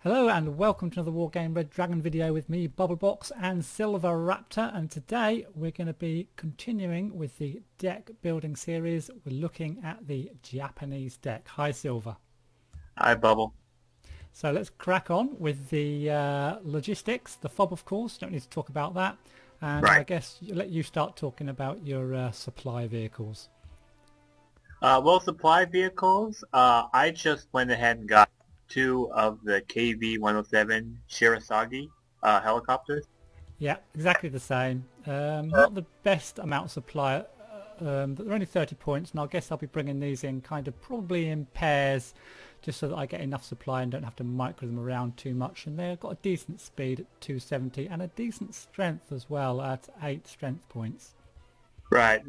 Hello and welcome to another Wargame Red Dragon video with me, Bubblebox and Silveraptor, and today we're going to be continuing with the deck building series. We're looking at the Japanese deck. Hi Silver. Hi Bubble. So let's crack on with the logistics, the FOB of course, don't need to talk about that, and Right. I guess let you start talking about your supply vehicles. Well, supply vehicles, I just went ahead and got two of the KV-107 Shirasagi helicopters. Yeah, exactly the same. Not the best amount of supply, but they're only 30 points, and I guess I'll be bringing these in kind of probably in pairs, just so that I get enough supply and don't have to micro them around too much. And they've got a decent speed at 270 and a decent strength as well at 8 strength points. Right.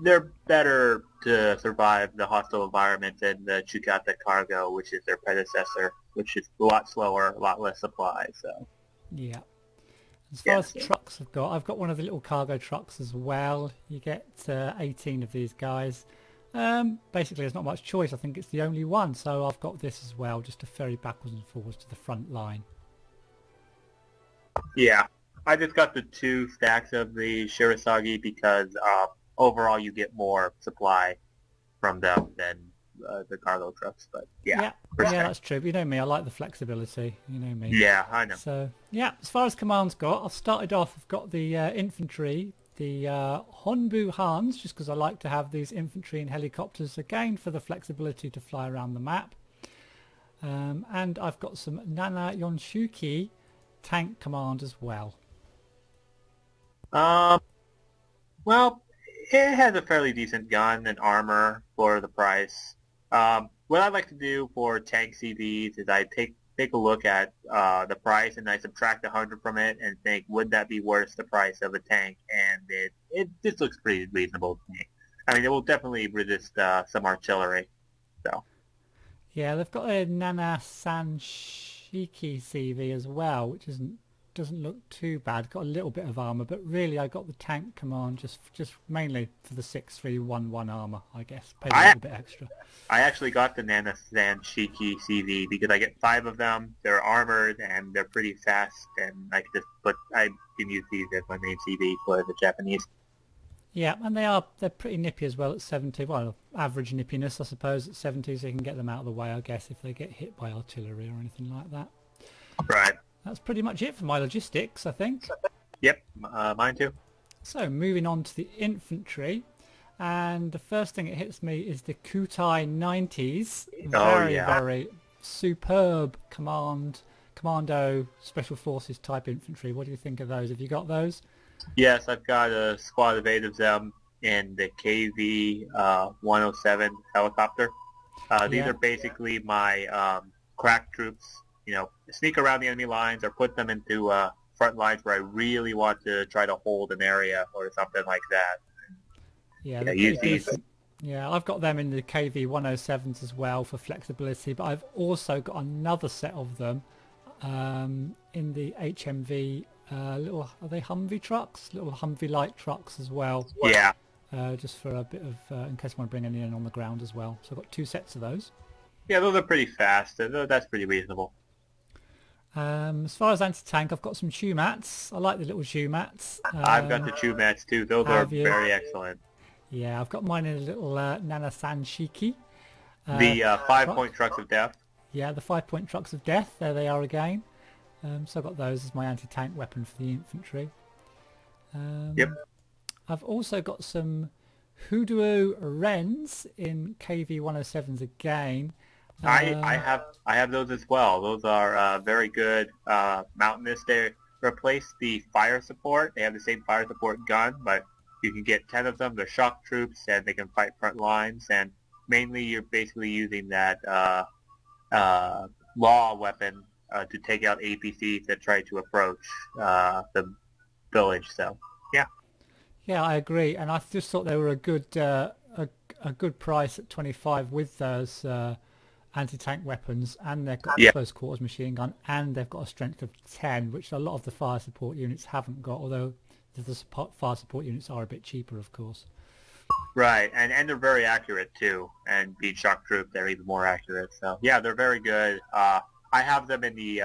They're better to survive the hostile environment than the Chukata Cargo, which is their predecessor, which is a lot slower, a lot less supply. So. Yeah. As far as trucks I've got one of the little cargo trucks as well. You get 18 of these guys. Basically there's not much choice. I think it's the only one, so I've got this as well, just to ferry backwards and forwards to the front line. Yeah. I just got the 2 stacks of the Shirasagi because overall you get more supply from them than the cargo trucks. But yeah, that's true. But you know me, I like the flexibility. You know me. Yeah, I know. So yeah, as far as commands got, I've started off. I've got the infantry, the Honbu Hans, just because I like to have these infantry and helicopters again for the flexibility to fly around the map. And I've got some Nana Yonshuki tank command as well. Well, it has a fairly decent gun and armor for the price. What I like to do for tank CVs is I take a look at the price and I subtract 100 from it and think, would that be worth the price of a tank? And it just looks pretty reasonable to me. I mean, it will definitely resist some artillery. So. Yeah, they've got a Nana Sanshiki CV as well, which doesn't look too bad. Got a little bit of armor, but really I got the tank command just mainly for the 6311 armor, I guess. Paid a little bit extra. I actually got the Nana Sanshiki CV because I get 5 of them. They're armored and they're pretty fast, and I can use these as my main CV for the Japanese. Yeah, and they're pretty nippy as well at 70. Well, average nippiness I suppose at 70, so you can get them out of the way, I guess, if they get hit by artillery or anything like that. Right. That's pretty much it for my logistics, I think. Yep, mine too. So moving on to the infantry, and the first thing that hits me is the Kutai 90s. Very superb commando special forces type infantry. What do you think of those? Have you got those? Yes, I've got a squad of 8 of them in the KV-107 helicopter. These are basically my crack troops. You know, sneak around the enemy lines or put them into front lines where I really want to try to hold an area or something like that. Yeah, use these. Yeah, I've got them in the KV-107s as well for flexibility, but I've also got another set of them in the HMV, are they Humvee trucks? Little Humvee light trucks as well. Yeah. Just for a bit of, in case I want to bring any in on the ground as well. So I've got 2 sets of those. Yeah, those are pretty fast. That's pretty reasonable. As far as anti-tank, I've got some Chumats. I like the little Chumats. I've got the Chumats too. Those are very excellent. Yeah, I've got mine in a little Nana Sanshiki. The 5-point trucks of death. Yeah, the 5-point trucks of death. There they are again. So I've got those as my anti-tank weapon for the infantry. Yep. I've also got some Huduo Wrens in KV-107s again. I have those as well. Those are very good mountainous. They replace the fire support. They have the same fire support gun, but you can get 10 of them. They're shock troops, and they can fight front lines. And mainly, you're basically using that law weapon to take out APCs that try to approach the village. So, yeah. Yeah, I agree, and I just thought they were a good price at 25 with those anti-tank weapons, and they've got a close quarters machine gun, and they've got a strength of 10, which a lot of the fire support units haven't got, although the fire support units are a bit cheaper, of course. Right, and they're very accurate too, and being shock troop, they're even more accurate. So yeah, they're very good. I have them in the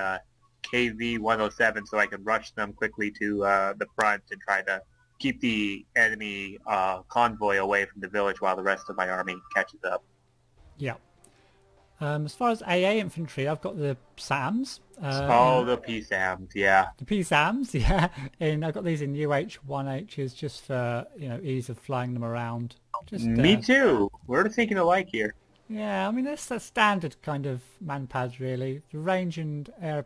KV-107 so I can rush them quickly to the front and try to keep the enemy convoy away from the village while the rest of my army catches up. Yeah. As far as AA infantry, I've got the SAMs. The PSAMs, yeah. The PSAMs, yeah. And I've got these in UH-1Hs just for, ease of flying them around. Just, Me too. We're thinking alike here. Yeah, I mean, that's a standard kind of manpads, really. The range and air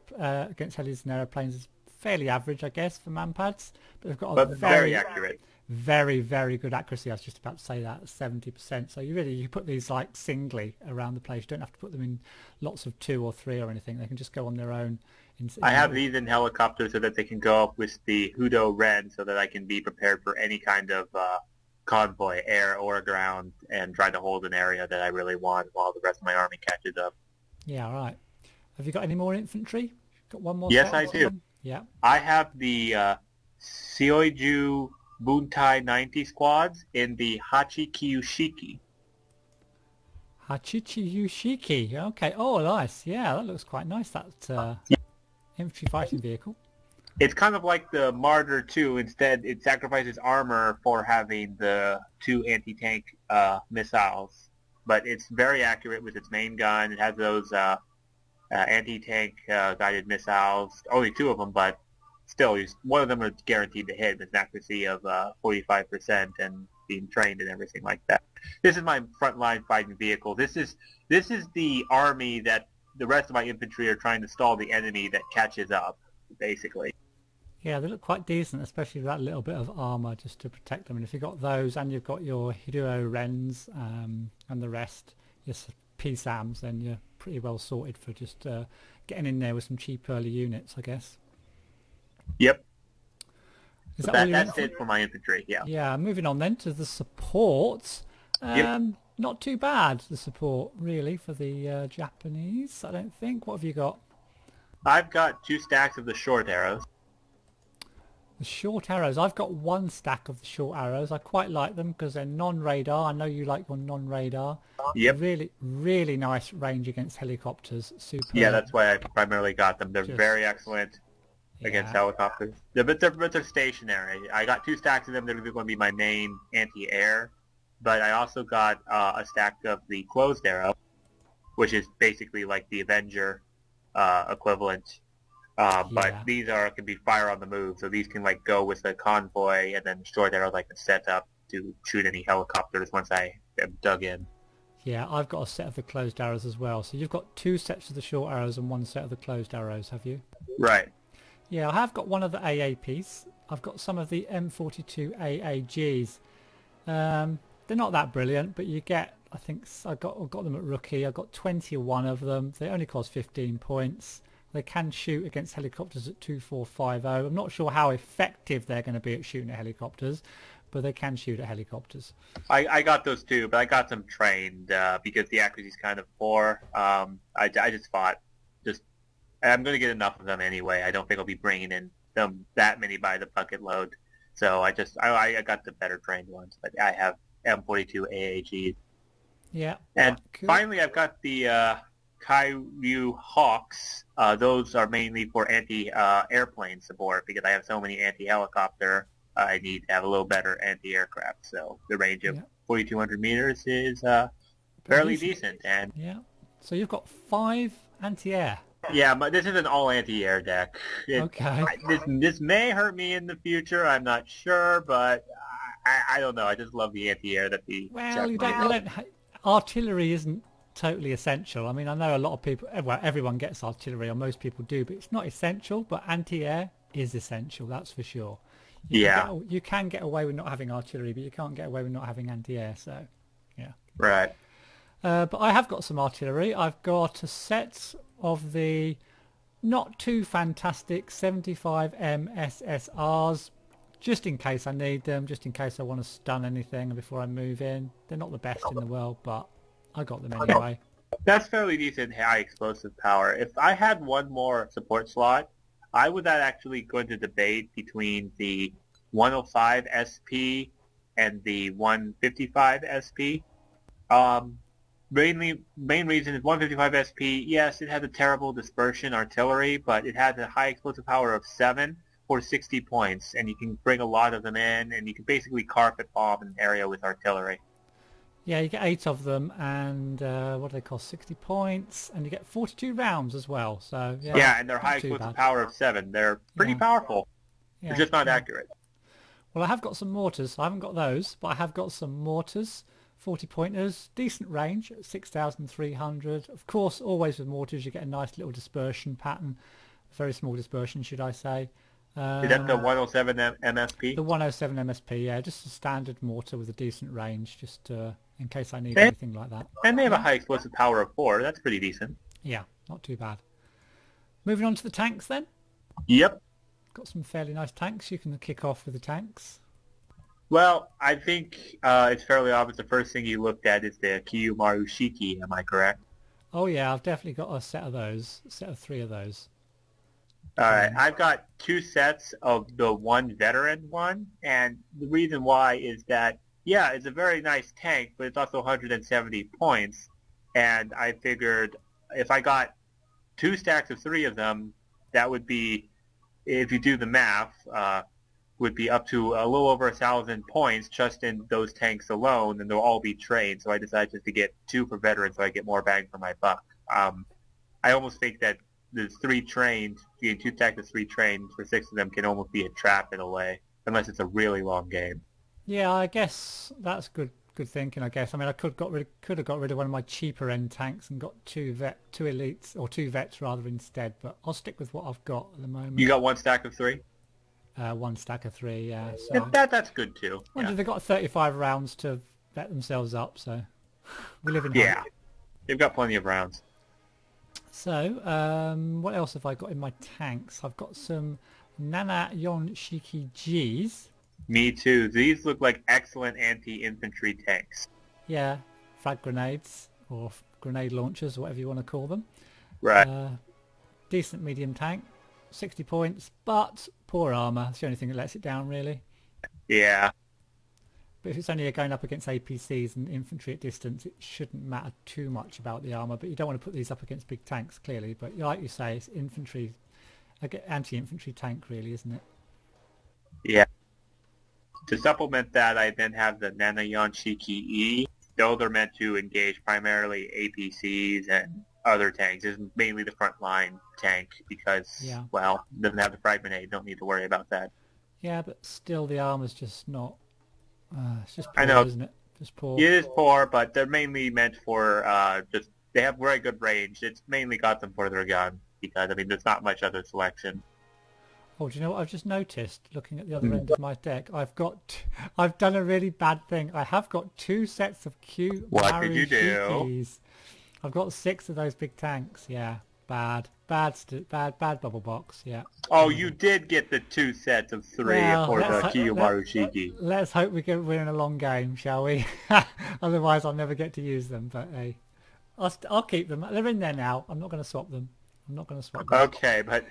against helis and aeroplanes is fairly average, I guess, for manpads. But they've got a very accurate. Very, very good accuracy. I was just about to say that, 70%. So you put these like singly around the place. You don't have to put them in lots of 2 or 3 or anything. They can just go on their own. I have these in helicopters so that they can go up with the Hudo Ren so that I can be prepared for any kind of convoy, air or ground, and try to hold an area that I really want while the rest of my army catches up. Yeah, all right. Have you got any more infantry? Got one more? Yes, I do. Yeah. I have the Seoju Buntai 90 squads in the Hachikyushiki. Hachikyushiki. Okay. Oh, nice. Yeah, that looks quite nice. That infantry fighting vehicle. It's kind of like the Martyr 2. Instead, it sacrifices armor for having the 2 anti-tank missiles. But it's very accurate with its main gun. It has those anti-tank guided missiles. Only 2 of them, but still, one of them is guaranteed to hit with an accuracy of 45% and being trained and everything like that. This is my frontline fighting vehicle. This is the army that the rest of my infantry are trying to stall the enemy that catches up, basically. Yeah, they look quite decent, especially with that little bit of armour just to protect them. And if you've got those and you've got your Hideo Rens and the rest, your PSAMs, then you're pretty well sorted for just getting in there with some cheap early units, I guess. Yep. That's it for my infantry, yeah. Yeah, moving on then to the support. Not too bad, the support, really, for the Japanese, I don't think. What have you got? I've got 2 stacks of the short arrows. The short arrows. I've got 1 stack of the short arrows. I quite like them because they're non-radar. I know you like your non-radar. Yep. Really, really nice range against helicopters. Super. Yeah, that's why I primarily got them. They're very excellent against helicopters. But they're stationary. I got 2 stacks of them. They're going to be my main anti-air. But I also got a stack of the closed arrow, which is basically like the Avenger equivalent. But these can be fire on the move, so these can like go with the convoy, and then short arrows I can set up to shoot any helicopters once I am dug in. Yeah, I've got a set of the closed arrows as well. So you've got 2 sets of the short arrows and 1 set of the closed arrows, have you? Right. Yeah, I have got one of the AAPs. I've got some of the M42 AAGs. They're not that brilliant, but you get, I think I got them at rookie. I got 21 of them. They only cost 15 points. They can shoot against helicopters at 2450. I'm not sure how effective they're going to be at shooting at helicopters, but they can shoot at helicopters. I got those too, but I got them trained because the accuracy is kind of poor. I just thought, I'm going to get enough of them anyway. I don't think I'll be bringing in them that many by the bucket load. So I got the better trained ones, but I have M42 AAGs. Yeah. And cool. Finally, I've got the Kairyuu Hawks. Those are mainly for anti-airplane support because I have so many anti-helicopter. I need to have a little better anti-aircraft. So the range of 4,200 meters is fairly decent. And yeah. So you've got 5 anti-air. Yeah, but this is an all anti-air deck. Okay. This may hurt me in the future. I'm not sure, but I don't know. I just love the anti-air that the. Well, you don't. Artillery isn't totally essential. I mean, I know a lot of people. Well, everyone gets artillery, or most people do, but it's not essential. But anti-air is essential. That's for sure. You can get away with not having artillery, but you can't get away with not having anti-air. So, yeah. Right. But I have got some artillery. I've got a set of the not too fantastic 75M SSRs, just in case I need them, just in case I want to stun anything before I move in. They're not the best in the world, but I got them anyway. That's fairly decent high explosive power. If I had one more support slot, I would actually go into debate between the 105 SP and the 155 SP. main reason is 155 SP. Yes, it has a terrible dispersion artillery, but it has a high explosive power of 7 for 60 points, and you can bring a lot of them in, and you can basically carpet bomb an area with artillery. Yeah, you get 8 of them, and what do they cost? 60 points, and you get 42 rounds as well. So yeah, and they're high explosive power of 7. They're pretty powerful. Yeah. They're just not accurate. Well, I have got some mortars. I haven't got those, but I have got some mortars. 40 pointers, decent range at 6,300. Of course, always with mortars you get a nice little dispersion pattern. Very small dispersion, should I say. Is that the 107 MSP? The 107 MSP, yeah, just a standard mortar with a decent range, just in case I need anything like that. And they have a high explosive power of 4. That's pretty decent. Yeah, not too bad. Moving on to the tanks then. Yep. Got some fairly nice tanks. You can kick off with the tanks. Well, I think it's fairly obvious the first thing you looked at is the Kiyomaru Shiki, am I correct? Oh yeah, I've definitely got a set of those, a set of 3 of those. Alright, I've got 2 sets of the one veteran one, and the reason why is that, yeah, it's a very nice tank, but it's also 170 points, and I figured if I got 2 stacks of 3 of them, that would be, if you do the math, would be up to a little over 1,000 points just in those tanks alone, and they'll all be trained, so I decided just to get 2 for veterans so I get more bang for my buck. I almost think that there's 3 trained, getting 2 stacks of 3 trained for 6 of them can almost be a trap in a way, unless it's a really long game. Yeah, I guess that's good thinking, I guess. I mean, I could have got rid of one of my cheaper end tanks and got 2 elites, or 2 vets rather instead, but I'll stick with what I've got at the moment. You got 1 stack of 3? 1 stack of 3, yeah. So that's good too. Wonder if they've got 35 rounds to vet themselves up, so we live in yeah, hope. They've got plenty of rounds. So, what else have I got in my tanks? I've got some Nana Yonshiki Gs. Me too. These look like excellent anti-infantry tanks. Yeah, frag grenades, or grenade launchers, whatever you want to call them. Right. Decent medium tank, 60 points, but poor armour. That's the only thing that lets it down, really. Yeah. But if it's only going up against APCs and infantry at distance, it shouldn't matter too much about the armour. But you don't want to put these up against big tanks, clearly. But like you say, it's infantry, anti-infantry tank, really, isn't it? Yeah. To supplement that, I then have the Nanayon Shiki E. Those are meant to engage primarily APCs and other tanks. This is mainly the front line tank because, well, it doesn't have the frag grenade. Don't need to worry about that. Yeah, but still the armour's just not... it's just poor, I know. Isn't it? Just poor. It is poor, but they're mainly meant for just... They have very good range. It's mainly got them for their gun because, I mean, there's not much other selection. Oh, do you know what I've just noticed? Looking at the other end of my deck, I've done a really bad thing. I have got 2 sets of What did you do? Shikis. I've got 6 of those big tanks. Yeah, bad Bubblebox. Yeah. Oh, you did get the 2 sets of 3 for the Kiyomaru Shiki. Let's hope we can win a long game, shall we? Otherwise, I'll never get to use them. But hey, I'll keep them. They're in there now. I'm not going to swap them. Okay, but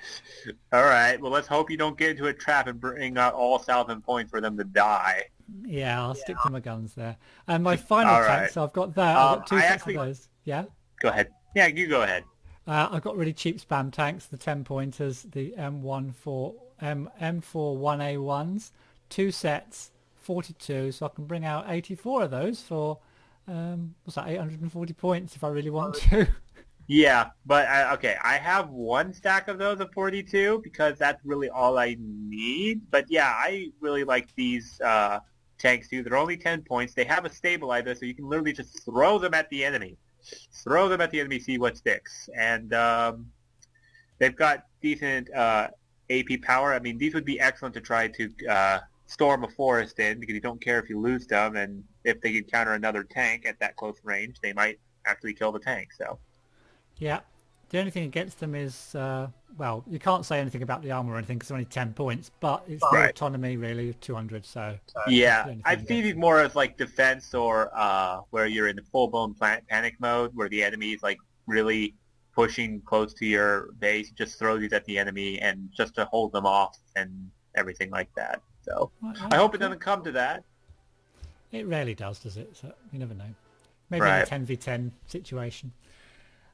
all right. Well, let's hope you don't get into a trap and bring out all 1,000 points for them to die. Yeah, I'll stick to my guns there. And my final tank, so I've got that. I've got 2 sets of those. Yeah? Go ahead. Yeah, you go ahead. I've got really cheap spam tanks, the 10 pointers, the M41A1s, 2 sets, 42, so I can bring out 84 of those for, what's that, 840 points if I really want to. Yeah, but okay, I have 1 stack of those of 42 because that's really all I need. But yeah, I really like these tanks too. They're only 10 points. They have a stabilizer, so you can literally just throw them at the enemy. See what sticks. And they've got decent AP power. I mean, these would be excellent to try to storm a forest in because you don't care if you lose them, and if they encounter another tank at that close range, they might actually kill the tank. So. Yeah, the only thing against them is, well, you can't say anything about the armour or anything because it's only 10 points, but it's the autonomy really of 200, so... Yeah, I see these more as like defense or where you're in the full-blown panic mode where the enemy is like really pushing close to your base, just throw these at the enemy and just to hold them off and everything like that. So I hope it doesn't come to that. It rarely does it? So you never know. Maybe in a 10v10 situation.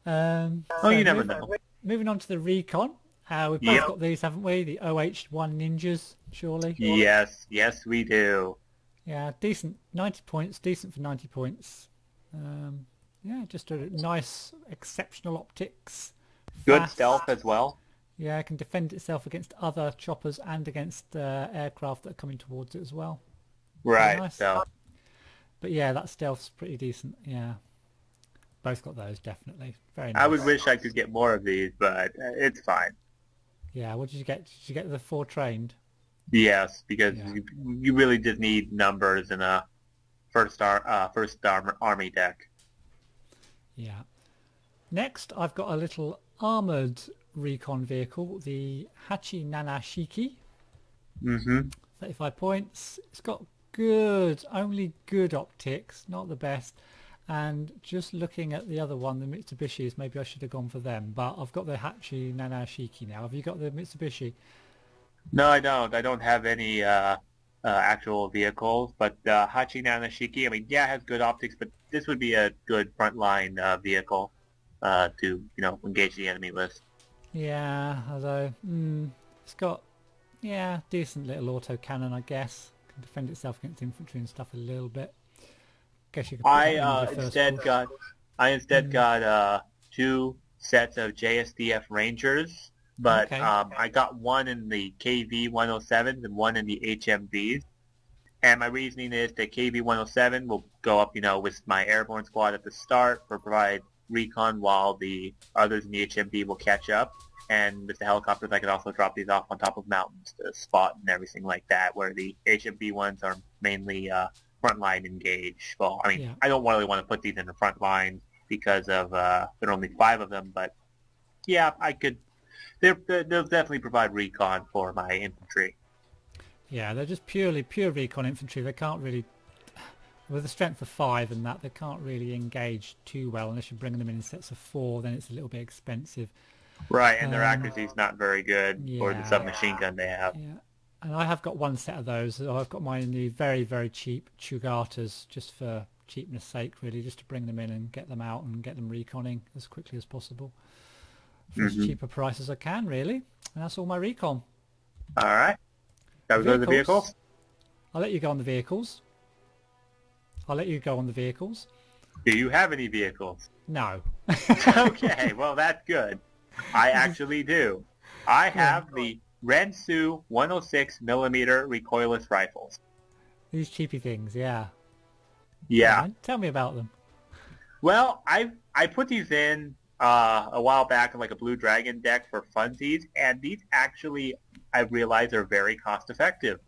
Oh, So you never know. Moving on to the recon. We've both got these, haven't we? The OH1 Ninjas, surely? Yes, yes we do. Yeah, decent. 90 points, decent for 90 points. Yeah, just a nice, exceptional optics. Good Fast. stealth as well. Yeah, it can defend itself against other choppers and against aircraft that are coming towards it as well. Right, Nice. so. But yeah, that stealth's pretty decent, yeah. Both got those, definitely. Very nice. I would wish I could get more of these, but it's fine. Yeah, what did you get? Did you get the 4 trained? Yes, because you really just need numbers in a first army deck. Yeah. Next, I've got a little armoured recon vehicle, the Hachi Nanashiki. 35 points. It's got only good optics, not the best. And just looking at the other one, the Mitsubishis, maybe I should have gone for them. But I've got the Hachi Nanashiki now. Have you got the Mitsubishi? No, I don't. I don't have any actual vehicles. But Hachi Nanashiki, I mean, yeah, it has good optics, but this would be a good frontline vehicle to, engage the enemy list. Yeah, although it's got, decent little autocannon, I guess. Can defend itself against infantry and stuff a little bit. Guess you could put that in I instead got 2 sets of JSDF Rangers, but I got one in the KV-107s and one in the HMVs. And my reasoning is that KV-107 will go up, with my airborne squad at the start for provide recon, while the others in the HMV will catch up. And with the helicopters, I could also drop these off on top of mountains to spot and everything like that, where the HMV ones are mainly frontline engage. Well, I mean, I don't really want to put these in the front line because of there are only 5 of them, but yeah, I could. They'll definitely provide recon for my infantry. Yeah, they're just pure recon infantry. They can't really, with a strength of 5 and that, they can't really engage too well unless you're bringing them in sets of 4. Then it's a little bit expensive. Right, and their accuracy is not very good for the submachine gun they have. Yeah, and I have got one set of those. I've got mine in the very, very cheap Chugatas, just for cheapness sake, really, just to bring them in and get them out and get them reconning as quickly as possible for as cheap a price as I can, really. And that's all my recon. All right. Shall we go to the vehicles? I'll let you go on the vehicles. Do you have any vehicles? No. Okay, well, that's good. I actually do. I have the Rensu 106mm recoilless rifles. These cheapy things, yeah. Yeah. Tell me about them. Well, I put these in a while back in like a Blue Dragon deck for funsies, and these actually, I realized, are very cost effective.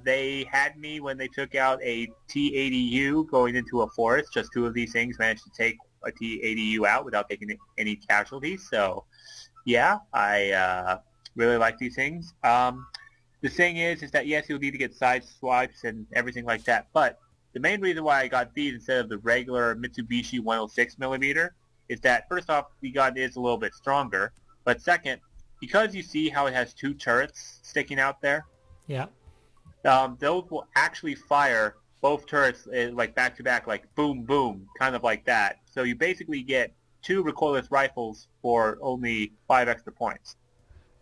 They had me when they took out a T-80U going into a forest. Just 2 of these things managed to take a T-80U out without taking any casualties. So, yeah, I really like these things. The thing is that yes, you'll need to get side swipes and everything like that. But the main reason why I got these instead of the regular Mitsubishi 106mm is that first off, the gun is a little bit stronger. But second, because you see how it has 2 turrets sticking out there. Yeah. Those will actually fire both turrets like back to back, like boom, boom, kind of like that. So you basically get 2 recoilless rifles for only 5 extra points.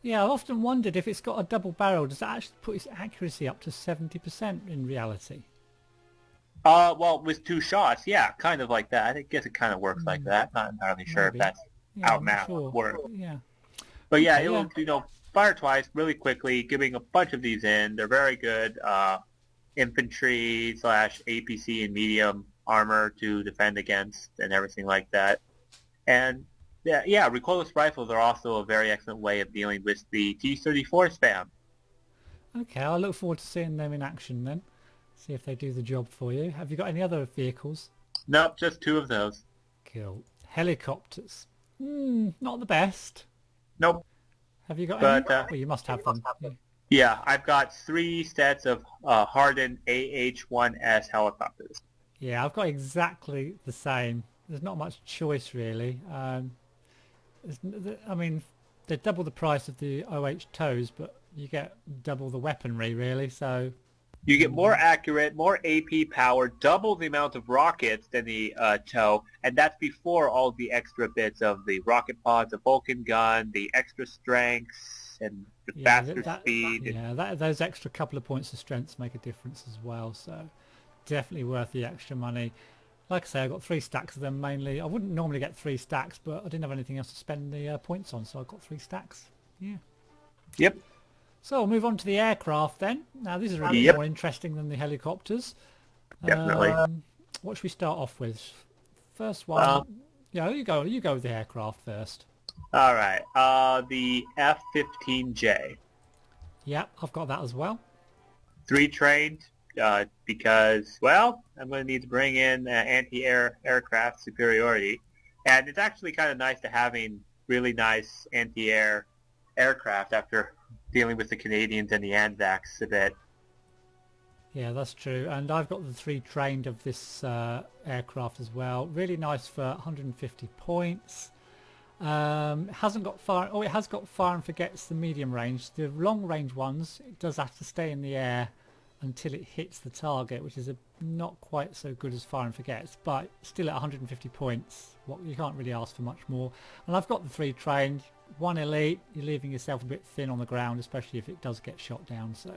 Yeah, I've often wondered if it's got a double barrel, does that actually put its accuracy up to 70% in reality? Well, with 2 shots, yeah, kind of like that. I guess it kind of works like that. Not entirely sure if that's how math works. Yeah. But yeah, it'll, fire twice really quickly, giving a bunch of these in. They're very good infantry / APC and medium armor to defend against and everything like that. And yeah, recoilless rifles are also a very excellent way of dealing with the T-34 spam. Okay, I look forward to seeing them in action then. See if they do the job for you. Have you got any other vehicles? Nope, just 2 of those. Cool. Helicopters. Not the best. Nope. Have you got any? Well, you must have them. Yeah, I've got 3 sets of hardened AH-1S helicopters. Yeah, I've got exactly the same. There's not much choice really. I mean, they're double the price of the OH toes, but you get double the weaponry really. So You get more accurate, more AP power, double the amount of rockets than the TOW, and that's before all the extra bits of the rocket pods, the Vulcan gun, the extra strengths, and the faster speed. Yeah, those extra couple of points of strength make a difference as well, so definitely worth the extra money. Like I say, I got 3 stacks of them mainly. I wouldn't normally get 3 stacks, but I didn't have anything else to spend the points on, so I got 3 stacks. Yeah. Yep. So we'll move on to the aircraft then. Now these are a bit more interesting than the helicopters. Definitely. What should we start off with? First one. Yeah, you go with the aircraft first. All right. The F-15J. Yep, I've got that as well. 3 trained because, well, I'm going to need to bring in anti-air aircraft superiority. And it's actually kind of nice to having really nice anti-air aircraft after dealing with the Canadians and the Anzacs a bit. Yeah, that's true. And I've got the 3 trained of this aircraft as well. Really nice for 150 points. Hasn't got fire. Oh, it has got fire and forgets the medium range. The long range ones, it does have to stay in the air until it hits the target, which is not quite so good as fire and forgets, but still at 150 points. You can't really ask for much more. And I've got the 3 trained. 1 elite, you're leaving yourself a bit thin on the ground, especially if it does get shot down. So,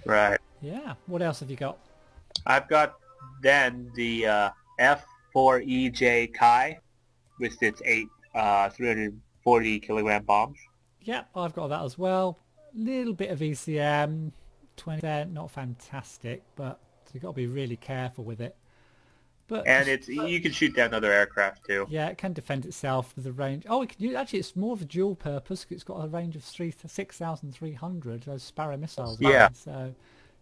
right. Yeah. What else have you got? I've got then the F4EJ Kai with its 8 340 kilogram bombs. Yep, I've got that as well. Little bit of ECM, 20%, not fantastic, but you've got to be really careful with it. And you can shoot down other aircraft too. Yeah, it can defend itself with a range. Oh, actually, it's more of a dual purpose. It's got a range of 6,300. Those Sparrow missiles. Yeah. So,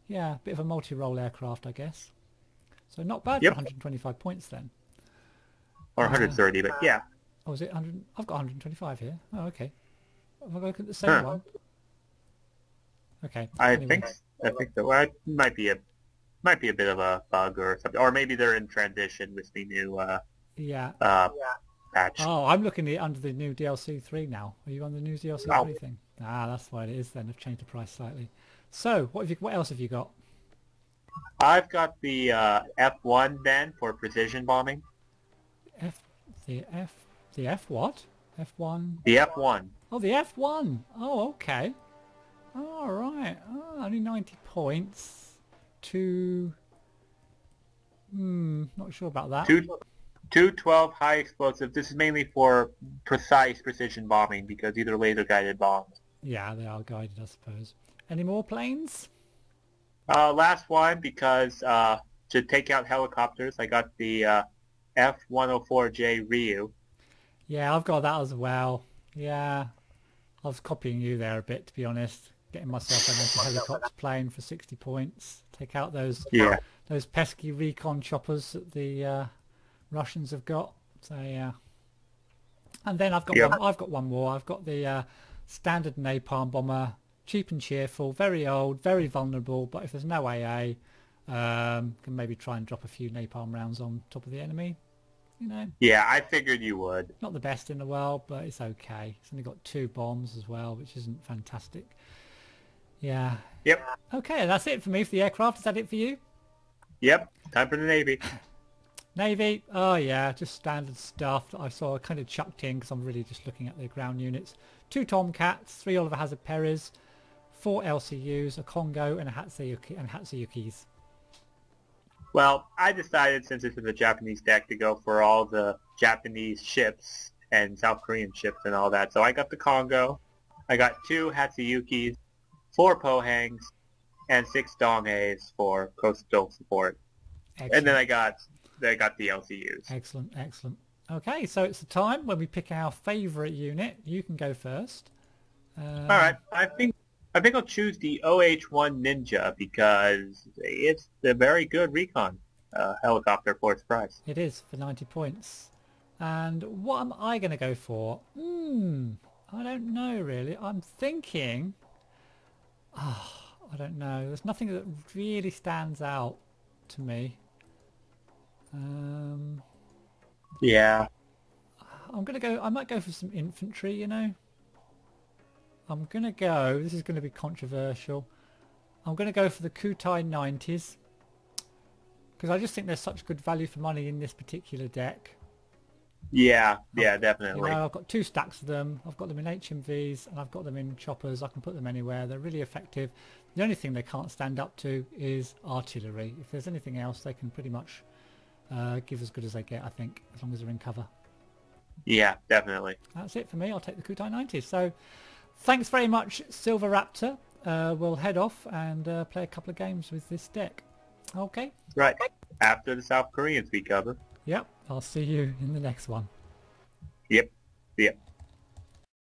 yeah, a bit of a multi-role aircraft, I guess. So not bad for 125 points then. Or 130, but yeah. Oh, is it 100? I've got 125 here. Oh, okay. Have I got to look at the same one? Okay. I think so. Well, it might be a bit of a bug or something, or maybe they're in transition with the new patch. Oh, I'm looking at it under the new DLC 3 now. Are you on the new DLC 3 thing? Ah, that's what it is then. I've changed the price slightly. So, what else have you got? I've got the F1 then for precision bombing. The F what? F1? The F1. Oh, the F1. Oh, okay. All right. Oh, only 90 points. Not sure about that. 212 high explosive. This is mainly for precise precision bombing because these are laser guided bombs. Yeah, they are guided, I suppose. Any more planes? Last one because to take out helicopters, I got the F-104J Ryu. Yeah, I've got that as well. Yeah, I was copying you there a bit, to be honest. Getting myself an anti-helicopter plane for 60 points. Take out those pesky recon choppers that the Russians have got. So yeah. And then I've got one more. I've got the standard napalm bomber, cheap and cheerful, very old, very vulnerable. But if there's no AA, can maybe try and drop a few napalm rounds on top of the enemy. You know. Yeah, I figured you would. Not the best in the world, but it's okay. It's only got 2 bombs as well, which isn't fantastic. Yeah. Yep. Okay, that's it for me for the aircraft. Is that it for you? Yep. Time for the Navy. Navy. Oh yeah, just standard stuff that I saw. I kind of chucked in because I'm really just looking at the ground units. 2 Tomcats, 3 Oliver Hazard Perrys, 4 LCUs, a Congo, and a Hatsuyukis. Well, I decided since this is a Japanese deck to go for all the Japanese ships and South Korean ships and all that. So I got the Congo. I got 2 Hatsuyukis, 4 Pohangs, and 6 Donghaes for coastal support. Excellent. And then I got the LCUs. Excellent, excellent. Okay, so it's the time when we pick our favourite unit. You can go first. All right, I think I'll choose the OH-1 Ninja because it's a very good recon helicopter for its price. It is for 90 points. And what am I going to go for? I don't know really. I'm thinking. I don't know. There's nothing that really stands out to me. Yeah. I'm gonna go. I might go for some infantry. You know. I'm gonna go. This is going to be controversial. I'm going to go for the Kutai 90s because I just think there's such good value for money in this particular deck. Yeah, definitely. You know, I've got 2 stacks of them. I've got them in HMVs and I've got them in choppers. I can put them anywhere. They're really effective. The only thing they can't stand up to is artillery. If there's anything else, they can pretty much give as good as they get, I think, as long as they're in cover. Yeah, definitely. That's it for me. I'll take the Kutai 90s. So thanks very much, Silveraptor. We'll head off and play a couple of games with this deck. Okay. Right. After the South Koreans we cover. Yep. I'll see you in the next one. Yep. Yep.